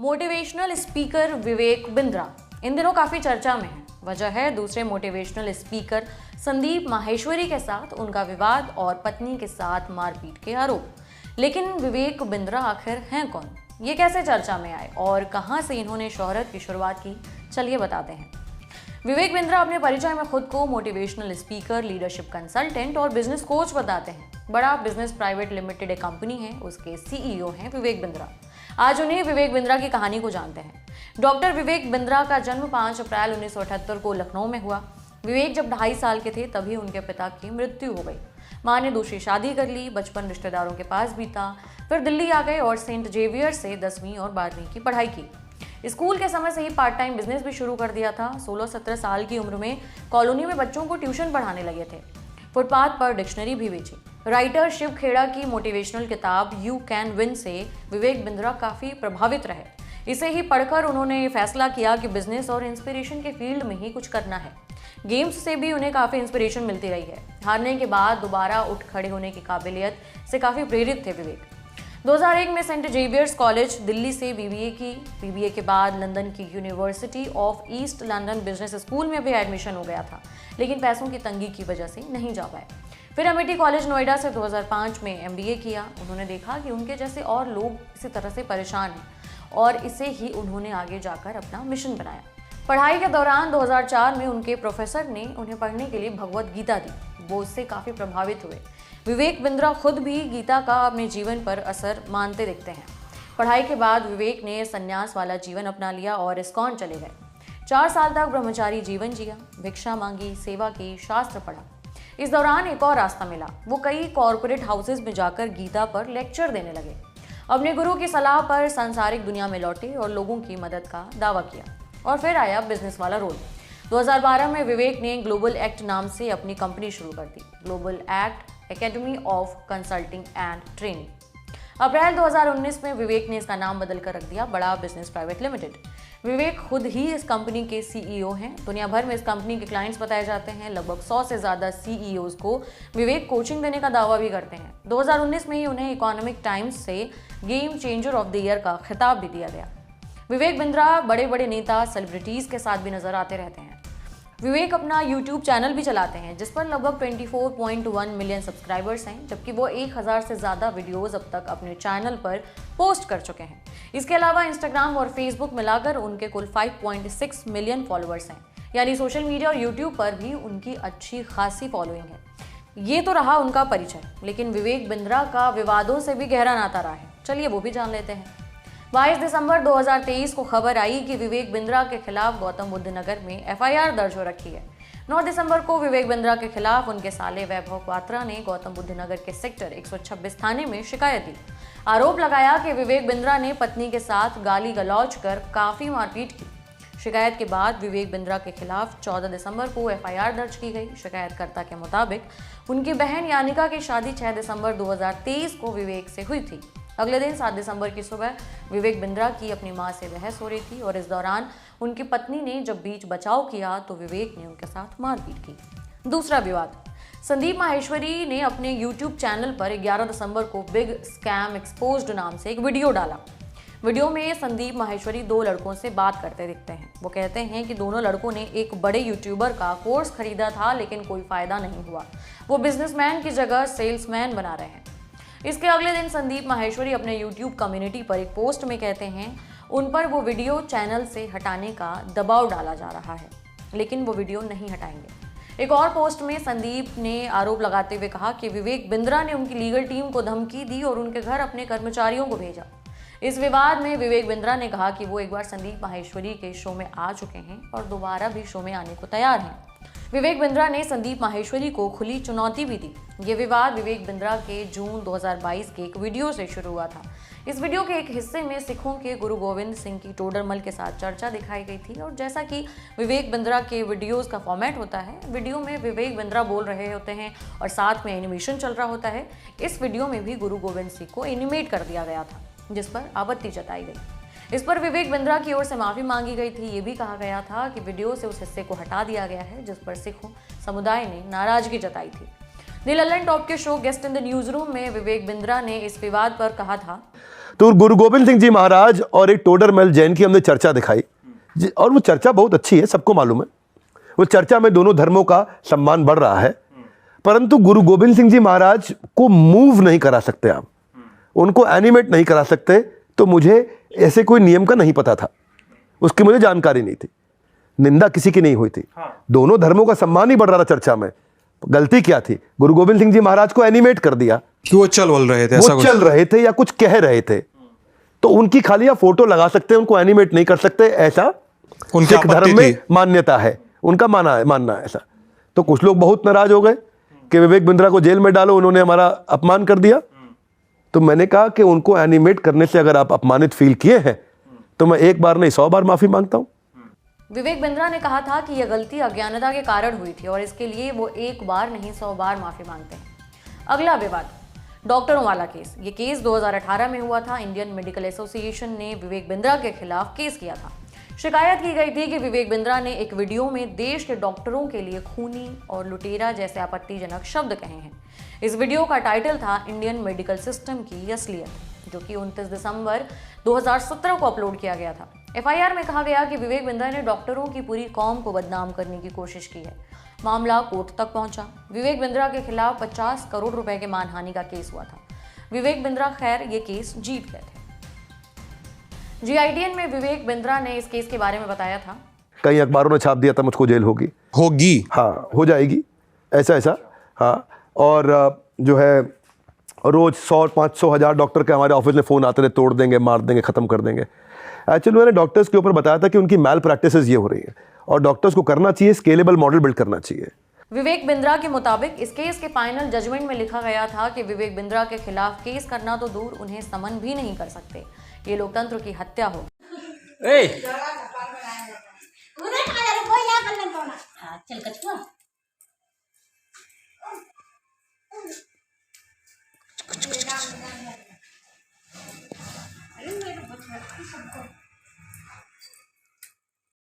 Motivational speaker Vivek Bindra इन दिनों काफी चर्चा में है। वजह है दूसरे मोटिवेशनल स्पीकर संदीप माहेश्वरी के साथ उनका विवाद और पत्नी के साथ मारपीट के आरोप। लेकिन विवेक बिंद्रा आखिर हैं कौन, ये कैसे चर्चा में आए और कहां से इन्होंने शोहरत की शुरुआत की, चलिए बताते हैं। विवेक बिंद्रा अपने परिचय में खुद को मोटिवेशनल स्पीकर, लीडरशिप कंसल्टेंट और बिजनेस कोच बताते हैं। बड़ा बिजनेस प्राइवेट लिमिटेड एक कंपनी है, उसके सीईओ हैं विवेक बिंद्रा। आज उन्हें विवेक बिंद्रा की कहानी को जानते हैं। डॉक्टर विवेक बिंद्रा का जन्म 5 अप्रैल 1978 को लखनऊ में हुआ। विवेक जब 2.5 साल के थे तभी उनके पिता की मृत्यु हो गई। मां ने दूसरी शादी कर ली। बचपन रिश्तेदारों के पास बीता, फिर दिल्ली आ गए और सेंट जेवियर से 10वीं और 12वीं की पढ़ाई की। स्कूल के समय से ही पार्ट टाइम बिजनेस भी शुरू कर दिया था। 16-17 साल की उम्र में कॉलोनी में बच्चों को ट्यूशन पढ़ाने लगे थे। फुटपाथ पर डिक्शनरी भी बेची। राइटर शिव खेड़ा की मोटिवेशनल किताब यू कैन विन से विवेक बिंद्रा काफी प्रभावित रहे। इसे ही पढ़कर उन्होंने फैसला किया कि बिजनेस और इंस्पिरेशन के फील्ड में ही कुछ करना है। गेम्स से भी उन्हें काफी इंस्पिरेशन मिलती रही है। हारने के बाद दोबारा उठ खड़े होने की काबिलियत से काफी प्रेरित थे विवेक। 2001 में सेंट जेवियर्स कॉलेज दिल्ली से बीबीए के बाद लंदन की university of east London business school में भी एडमिशन हो गया था, लेकिन पैसों की तंगी की वजह से नहीं जा पाए। फिर अमेठी कॉलेज नोएडा से 2005 में एमबीए किया। उन्होंने देखा कि उनके जैसे और लोग इसी तरह से परेशान हैं और इसे ही उन्होंने आगे जाकर अपना मिशन बनाया। पढ़ाई के दौरान 2004 में उनके प्रोफेसर ने उन्हें पढ़ने के लिए भगवत गीता दी। वो उससे काफ़ी प्रभावित हुए। विवेक बिंद्रा खुद भी गीता का अपने जीवन पर असर मानते दिखते हैं। पढ़ाई के बाद विवेक ने संन्यास वाला जीवन अपना लिया और इस्कॉन चले गए। 4 साल तक ब्रह्मचारी जीवन जिया, भिक्षा मांगी, सेवा की, शास्त्र पढ़ा। इस दौरान एक और रास्ता मिला। वो कई कॉरपोरेट हाउसेज में जाकर गीता पर लेक्चर देने लगे। अपने गुरु की सलाह पर सांसारिक दुनिया में लौटे और लोगों की मदद का दावा किया। और फिर आया बिजनेस वाला रोल। 2012 में विवेक ने ग्लोबल एक्ट नाम से अपनी कंपनी शुरू कर दी, global act academy of consulting and training. April 2019 में विवेक ने इसका नाम बदलकर रख दिया बड़ा बिजनेस प्राइवेट लिमिटेड। विवेक खुद ही इस कंपनी के सीईओ हैं। दुनिया भर में इस कंपनी के क्लाइंट्स बताए जाते हैं। लगभग 100 से ज़्यादा सीईओज को विवेक कोचिंग देने का दावा भी करते हैं। 2019 में ही उन्हें इकोनॉमिक टाइम्स से game changer of the year का खिताब भी दिया गया। विवेक बिंद्रा बड़े बड़े नेता, सेलिब्रिटीज़ के साथ भी नजर आते रहते हैं। विवेक अपना यूट्यूब चैनल भी चलाते हैं जिस पर लगभग 24.1 मिलियन सब्सक्राइबर्स हैं, जबकि वो 1000 से ज़्यादा वीडियोस अब तक अपने चैनल पर पोस्ट कर चुके हैं। इसके अलावा इंस्टाग्राम और फेसबुक मिलाकर उनके कुल 5.6 मिलियन फॉलोअर्स हैं, यानी सोशल मीडिया और यूट्यूब पर भी उनकी अच्छी खासी फॉलोइंग है। ये तो रहा उनका परिचय, लेकिन विवेक बिंद्रा का विवादों से भी गहरा नाता रहा है। चलिए वो भी जान लेते हैं। 22 दिसंबर 2023 को खबर आई कि विवेक बिंद्रा के खिलाफ गौतम बुद्ध नगर में एफआईआर दर्ज हो रखी है। 9 दिसंबर को विवेक बिंद्रा के खिलाफ उनके साले वैभव क्वात्रा ने गौतम बुद्ध नगर के सेक्टर 126 थाने में शिकायत दी। आरोप लगाया कि विवेक बिंद्रा ने पत्नी के साथ गाली गलौज कर काफी मारपीट की। शिकायत के बाद विवेक बिंद्रा के खिलाफ 14 दिसंबर को एफआईआर दर्ज की गई। शिकायतकर्ता के मुताबिक उनकी बहन यानिका की शादी 6 दिसंबर 2023 को विवेक से हुई थी। अगले दिन 7 दिसंबर की सुबह विवेक बिंद्रा की अपनी मां से बहस हो रही थी और इस दौरान उनकी पत्नी ने जब बीच बचाव किया तो विवेक ने उनके साथ मारपीट की। दूसरा विवाद, संदीप माहेश्वरी ने अपने यूट्यूब चैनल पर 11 दिसंबर को बिग स्कैम एक्सपोज्ड नाम से एक वीडियो डाला। वीडियो में संदीप माहेश्वरी 2 लड़कों से बात करते दिखते हैं। वो कहते हैं कि दोनों लड़कों ने एक बड़े यूट्यूबर का कोर्स खरीदा था, लेकिन कोई फायदा नहीं हुआ। वो बिजनेसमैन की जगह सेल्समैन बना रहे हैं। इसके अगले दिन संदीप माहेश्वरी अपने YouTube कम्युनिटी पर एक पोस्ट में कहते हैं उन पर वो वीडियो चैनल से हटाने का दबाव डाला जा रहा है, लेकिन वो वीडियो नहीं हटाएंगे। एक और पोस्ट में संदीप ने आरोप लगाते हुए कहा कि विवेक बिंद्रा ने उनकी लीगल टीम को धमकी दी और उनके घर अपने कर्मचारियों को भेजा। इस विवाद में विवेक बिंद्रा ने कहा कि वो एक बार संदीप माहेश्वरी के शो में आ चुके हैं और दोबारा भी शो में आने को तैयार हैं। विवेक बिंद्रा ने संदीप माहेश्वरी को खुली चुनौती भी दी। ये विवाद विवेक बिंद्रा के जून 2022 के एक वीडियो से शुरू हुआ था। इस वीडियो के एक हिस्से में सिखों के गुरु गोविंद सिंह की टोडरमल के साथ चर्चा दिखाई गई थी और जैसा कि विवेक बिंद्रा के वीडियोस का फॉर्मेट होता है, वीडियो में विवेक बिंद्रा बोल रहे होते हैं और साथ में एनिमेशन चल रहा होता है। इस वीडियो में भी गुरु गोविंद सिंह को एनिमेट कर दिया गया था, जिस पर आपत्ति जताई गई। इस पर विवेक बिंद्रा की ओर से माफी मांगी गई थी। ये भी कहा गया था कि वीडियो से उस हिस्से को हटा दिया गया है जिस पर सिख समुदाय ने नाराजगी जताई थी। द लल्लन टॉप के show guest in the news room में विवेक बिंद्रा ने इस विवाद पर कहा था, तो गुरु गोविंद सिंह जी महाराज और एक टोडरमल जैन की हमने चर्चा दिखाई और वो चर्चा बहुत अच्छी है, सबको मालूम है। वो चर्चा में दोनों धर्मों का सम्मान बढ़ रहा है, परंतु गुरु गोविंद सिंह जी महाराज को मूव नहीं करा सकते आप, उनको एनिमेट नहीं करा सकते। तो मुझे ऐसे कोई नियम का नहीं पता था, उसकी मुझे जानकारी नहीं थी, निंदा किसी की नहीं हुई थी। दोनों धर्मों का सम्मान ही बढ़ रहा था चर्चा में। गलती क्या थी? गुरु गोविंद सिंह जी महाराज को एनिमेट कर दिया कि वो चल बोल रहे थे, वो चल रहे थे या कुछ कह रहे थे, तो उनकी खाली आप फोटो लगा सकते हैं, उनको एनिमेट नहीं कर सकते, ऐसा सिख धर्म में मान्यता है, उनका मानना है ऐसा। तो कुछ लोग बहुत नाराज हो गए कि विवेक बिंद्रा को जेल में डालो, उन्होंने हमारा अपमान कर दिया। तो मैंने कहा कि उनको एनिमेट करने से अगर आप अपमानित फील किए हैं तो मैं एक बार नहीं 100 बार माफी मांगता हूं। विवेक बिंद्रा ने कहा था कि यह गलती अज्ञानता के कारण हुई थी और इसके लिए वो एक बार नहीं 100 बार माफी मांगते हैं। अगला विवाद, डॉक्टरों वाला केस। ये केस 2018 में हुआ था। इंडियन मेडिकल एसोसिएशन ने विवेक बिंद्रा के खिलाफ केस किया था। शिकायत की गई थी कि विवेक बिंद्रा ने एक वीडियो में देश के डॉक्टरों के लिए खूनी और लुटेरा जैसे आपत्तिजनक शब्द कहे हैं। इस वीडियो का टाइटल था इंडियन मेडिकल सिस्टम की असलियत, जो कि 29 दिसंबर 2017 को अपलोड किया गया था। एफआईआर में कहा गया कि विवेक बिंद्रा ने डॉक्टरों की पूरी कौम को बदनाम करने की कोशिश की है। मामला कोर्ट तक पहुंचा। विवेक बिंद्रा के खिलाफ 50 करोड़ रुपए के मानहानि का केस हुआ था। विवेक बिंद्रा खैर ये केस जीत गए थे। जीआईडीएन में विवेक बिंद्रा ने इस केस के बारे में बताया था, कई अखबारों ने छाप दिया था मुझको जेल होगी, हाँ हो जाएगी, ऐसा हाँ। और जो है रोज 100, 500, 1000 डॉक्टर के हमारे ऑफिस में फोन आते थे, तोड़ देंगे, मार देंगे, खत्म कर देंगे। एक्चुअली मैंने डॉक्टर्स के ऊपर बताया था कि उनकी मैल प्रैक्टिसेस ये हो रही है और डॉक्टर्स को करना चाहिए, स्केलेबल मॉडल बिल्ड करना चाहिए। विवेक बिंद्रा के मुताबिक इस केस के फाइनल जजमेंट में लिखा गया था कि विवेक बिंद्रा के खिलाफ केस करना तो दूर, उन्हें समन भी नहीं कर सकते। ये लोकतंत्र की हत्या होगी। चल